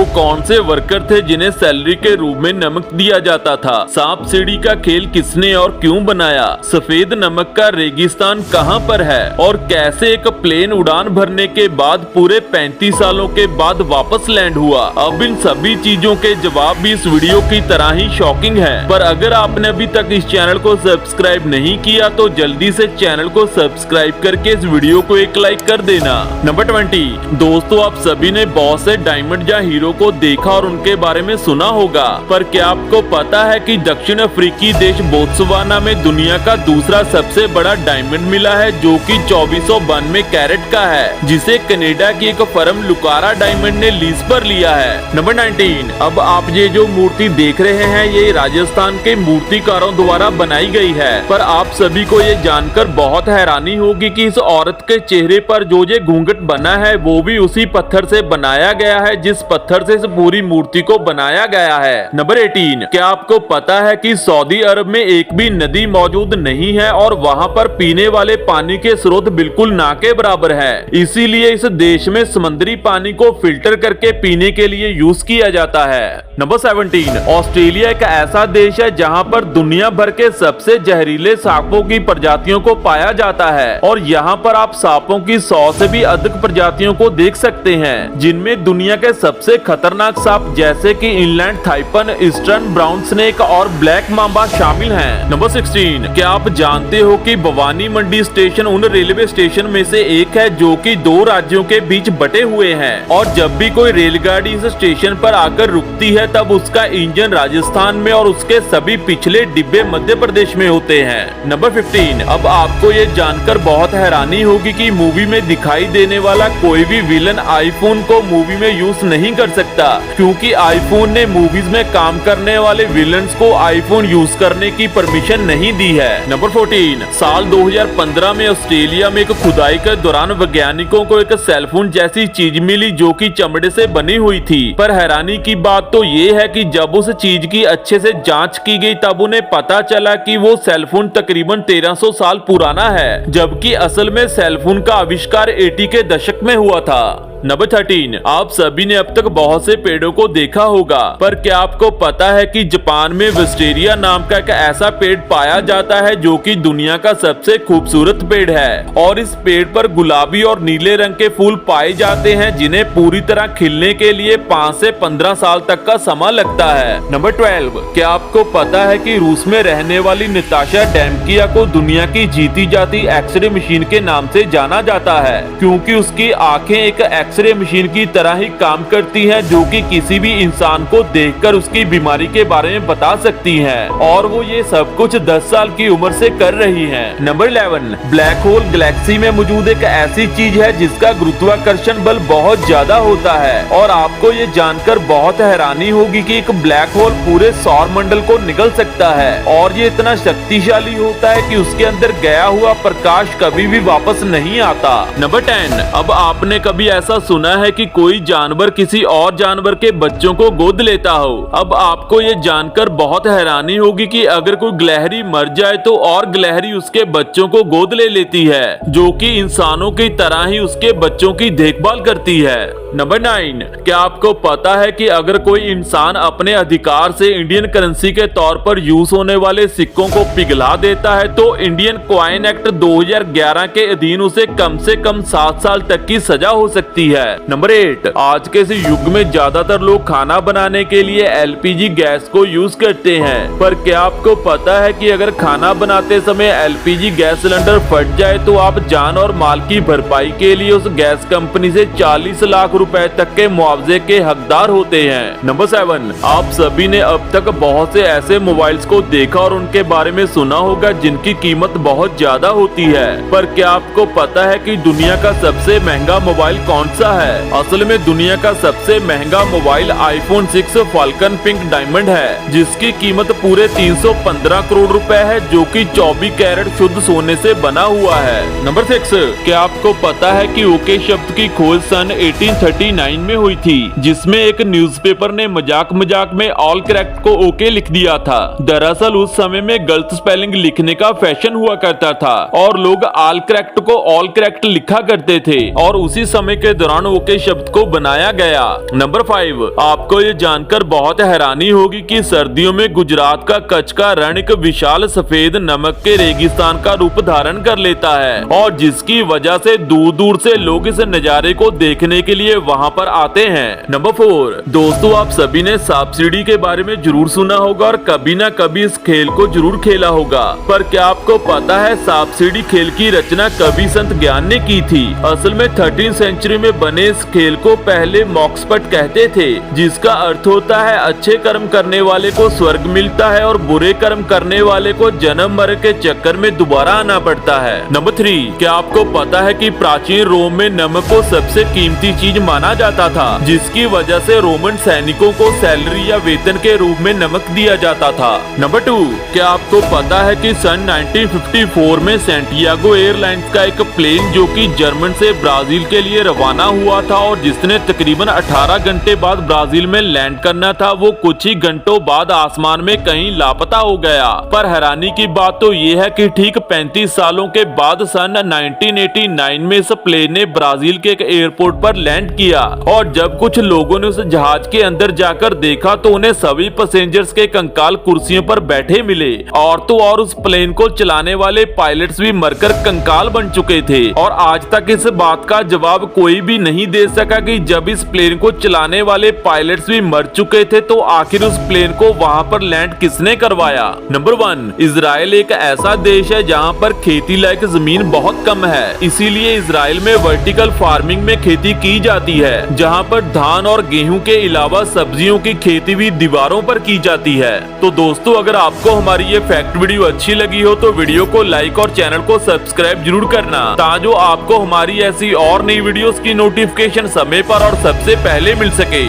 वो कौन से वर्कर थे जिन्हें सैलरी के रूप में नमक दिया जाता था? सांप सीढ़ी का खेल किसने और क्यों बनाया? सफेद नमक का रेगिस्तान कहां पर है? और कैसे एक प्लेन उड़ान भरने के बाद पूरे 35 सालों के बाद वापस लैंड हुआ? अब इन सभी चीजों के जवाब भी इस वीडियो की तरह ही शॉकिंग है। पर अगर आपने अभी तक इस चैनल को सब्सक्राइब नहीं किया तो जल्दी से चैनल को सब्सक्राइब करके इस वीडियो को एक लाइक कर देना। नंबर 20। दोस्तों, आप सभी ने बहुत से डायमंड या हीरो को देखा और उनके बारे में सुना होगा, पर क्या आपको पता है कि दक्षिण अफ्रीकी देश बोत्सवाना में दुनिया का दूसरा सबसे बड़ा डायमंड मिला है, जो कि 2492 कैरेट का है, जिसे कनाडा की एक फर्म लुकारा डायमंड ने लीज पर लिया है। नंबर 19। अब आप ये जो मूर्ति देख रहे हैं, ये राजस्थान के मूर्तिकारों द्वारा बनाई गई है। पर आप सभी को ये जानकर बहुत हैरानी होगी कि इस औरत के चेहरे पर जो ये घूंघट बना है वो भी उसी पत्थर से बनाया गया है जिस पत्थर से इस पूरी मूर्ति को बनाया गया है। नंबर 18। क्या आपको पता है कि सऊदी अरब में एक भी नदी मौजूद नहीं है और वहाँ पर पीने वाले पानी के स्रोत बिल्कुल ना के बराबर है। इसीलिए इस देश में समुद्री पानी को फिल्टर करके पीने के लिए यूज किया जाता है। नंबर 17। ऑस्ट्रेलिया एक ऐसा देश है जहाँ पर दुनिया भर के सबसे जहरीले सांपों की प्रजातियों को पाया जाता है और यहाँ पर आप सांपों की 100 से भी अधिक प्रजातियों को देख सकते हैं, जिनमें दुनिया के सबसे खतरनाक सांप जैसे कि इनलैंड थाइपन, ईस्टर्न ब्राउन स्नेक और ब्लैक मांबा शामिल हैं। नंबर 16। क्या आप जानते हो कि भवानी मंडी स्टेशन उन रेलवे स्टेशन में से एक है जो कि 2 राज्यों के बीच बटे हुए हैं और जब भी कोई रेलगाड़ी इस स्टेशन पर आकर रुकती है तब उसका इंजन राजस्थान में और उसके सभी पिछले डिब्बे मध्य प्रदेश में होते हैं। नंबर 15। अब आपको ये जानकर बहुत हैरानी होगी कि मूवी में दिखाई देने वाला कोई भी विलन आईफोन को मूवी में यूज नहीं कर सकता, क्योंकि आईफोन ने मूवीज में काम करने वाले विलन्स को आईफोन यूज करने की परमिशन नहीं दी है। नंबर 14। साल 2015 में ऑस्ट्रेलिया में एक खुदाई के दौरान वैज्ञानिकों को एक सेलफोन जैसी चीज मिली जो कि चमड़े से बनी हुई थी। पर हैरानी की बात तो ये है कि जब उस चीज की अच्छे से जांच की गई तब उन्हें पता चला कि वो सेलफोन तकरीबन 1300 साल पुराना है, जबकि असल में सेलफोन का आविष्कार 80 के दशक में हुआ था। नंबर 13। आप सभी ने अब तक बहुत से पेड़ों को देखा होगा, पर क्या आपको पता है कि जापान में विस्टेरिया नाम का एक ऐसा पेड़ पाया जाता है जो कि दुनिया का सबसे खूबसूरत पेड़ है और इस पेड़ पर गुलाबी और नीले रंग के फूल पाए जाते हैं जिन्हें पूरी तरह खिलने के लिए 5 से 15 साल तक का समय लगता है। नंबर 12। क्या आपको पता है कि रूस में रहने वाली नताशा डेमकिया को दुनिया की जीती जाती एक्सरे मशीन के नाम से जाना जाता है, क्योंकि उसकी आंखें एक एक्सरे मशीन की तरह ही काम करती हैं जो कि किसी भी इंसान को देखकर उसकी बीमारी के बारे में बता सकती हैं और वो ये सब कुछ 10 साल की उम्र से कर रही हैं। नंबर 11। ब्लैक होल गैलेक्सी में मौजूद एक ऐसी चीज है जिसका गुरुत्वाकर्षण बल बहुत ज्यादा होता है और आपको ये जानकर बहुत हैरानी होगी कि एक ब्लैक होल पूरे सौर मंडल को निगल सकता है और ये इतना शक्तिशाली होता है कि उसके अंदर गया हुआ प्रकाश कभी भी वापस नहीं आता। नंबर 10। अब आपने कभी ऐसा सुना है कि कोई जानवर किसी और जानवर के बच्चों को गोद लेता हो? अब आपको ये जानकर बहुत हैरानी होगी कि अगर कोई गिलहरी मर जाए तो और गिलहरी उसके बच्चों को गोद ले लेती है, जो कि इंसानों की तरह ही उसके बच्चों की देखभाल करती है। नंबर 9। क्या आपको पता है कि अगर कोई इंसान अपने अधिकार से इंडियन करेंसी के तौर पर यूज होने वाले सिक्कों को पिघला देता है तो इंडियन कॉइन एक्ट 2011 के अधीन उसे कम से कम 7 साल तक की सजा हो सकती है। नंबर 8। आज के इस युग में ज्यादातर लोग खाना बनाने के लिए एलपीजी गैस को यूज करते हैं, पर क्या आपको पता है कि अगर खाना बनाते समय एलपीजी गैस सिलेंडर फट जाए तो आप जान और माल की भरपाई के लिए उस गैस कंपनी से 40 लाख रुपए तक के मुआवजे के हकदार होते हैं। नंबर 7। आप सभी ने अब तक बहुत से ऐसे मोबाइल्स को देखा और उनके बारे में सुना होगा जिनकी कीमत बहुत ज्यादा होती है, पर क्या आपको पता है कि दुनिया का सबसे महंगा मोबाइल कौन सा है? असल में दुनिया का सबसे महंगा mobile iPhone 6 falcon pink diamond है, जिसकी कीमत पूरे 315 करोड़ रुपए है, जो कि 24 कैरेट शुद्ध सोने से बना हुआ है। नंबर 6। क्या आपको पता है कि ओके शब्द की खोज सन 1839 में हुई थी, जिसमें एक न्यूज़पेपर ने मजाक में ऑल करेक्ट को ओके लिख दिया था। दरअसल उस समय में गलत स्पेलिंग लिखने का फैशन हुआ करता था और लोग ऑल करेक्ट को ऑल करेक्ट लिखा करते थे और उसी समय के दौरान ओके शब्द को बनाया गया। नंबर 5, आपको ये जानकर बहुत हैरानी होगी कि सर्दियों में गुजरात का कच्छ का रण एक विशाल सफेद नमक के रेगिस्तान का रूप धारण कर लेता है और जिसकी वजह से दूर दूर से लोग इस नजारे को देखने के लिए वहां पर आते हैं। नंबर 4, दोस्तों आप सभी ने सांप सीढ़ी के बारे में जरूर सुना होगा और कभी ना कभी इस खेल को जरूर खेला होगा, पर क्या आपको पता है सांप सीढ़ी खेल की रचना कभी संत ज्ञान ने की थी? असल में 13वीं सेंचुरी में बने इस खेल को पहले मोक्षपट कहते थे, जिसका अर्थ होता है अच्छे कर्म करने वाले को स्वर्ग मिलता है और बुरे कर्म करने वाले को जन्म मरण के चक्कर में दोबारा आना पड़ता है। नंबर 3, क्या आपको पता है कि प्राचीन रोम में नमक को सबसे कीमती चीज माना जाता था, जिसकी वजह से रोमन सैनिकों को सैलरी या वेतन के रूप में नमक दिया जाता था। नंबर 2, क्या आपको पता है कि सन 1954 में सैंटियागो एयरलाइंस का एक प्लेन जो कि जर्मन से ब्राजील के लिए रवाना हुआ था और जिसने तकरीबन 18 घंटे बाद ब्राजील में लैंड करना था, वो कुछ ही घंटों बाद आसमान में कहीं लापता हो गया। पर हैरानी की बात तो ये है कि ठीक 35 सालों के बाद सन 1989 में इस प्लेन ने ब्राजील के एक एयरपोर्ट पर लैंड किया और जब कुछ लोगों ने उस जहाज के अंदर जाकर देखा तो उन्हें सभी पैसेंजर्स के कंकाल कुर्सियों पर बैठे मिले और तो और उस प्लेन को चलाने वाले पायलट्स भी मरकर कंकाल बन चुके थे। और आज तक इस बात का जवाब कोई भी नहीं दे सका कि जब इस प्लेन को चलाने वाले पायलट्स भी मर चुके थे तो आखिर उस प्लेन को वहां पर लैंड किसने करवाया। नंबर 1, इजराइल एक ऐसा देश है जहां पर खेती लायक जमीन बहुत कम है, इसीलिए इजराइल में वर्टिकल फार्मिंग में खेती की जाती है, जहां पर धान और गेहूं के अलावा सब्जियों की खेती भी दीवारों पर की जाती है। तो दोस्तों अगर आपको हमारी ये फैक्ट वीडियो अच्छी लगी हो तो वीडियो को लाइक और चैनल को सब्सक्राइब जरूर करना, ताकि आपको हमारी ऐसी और नई वीडियोस की नोटिफिकेशन समय पर और सबसे पहले मिल सके।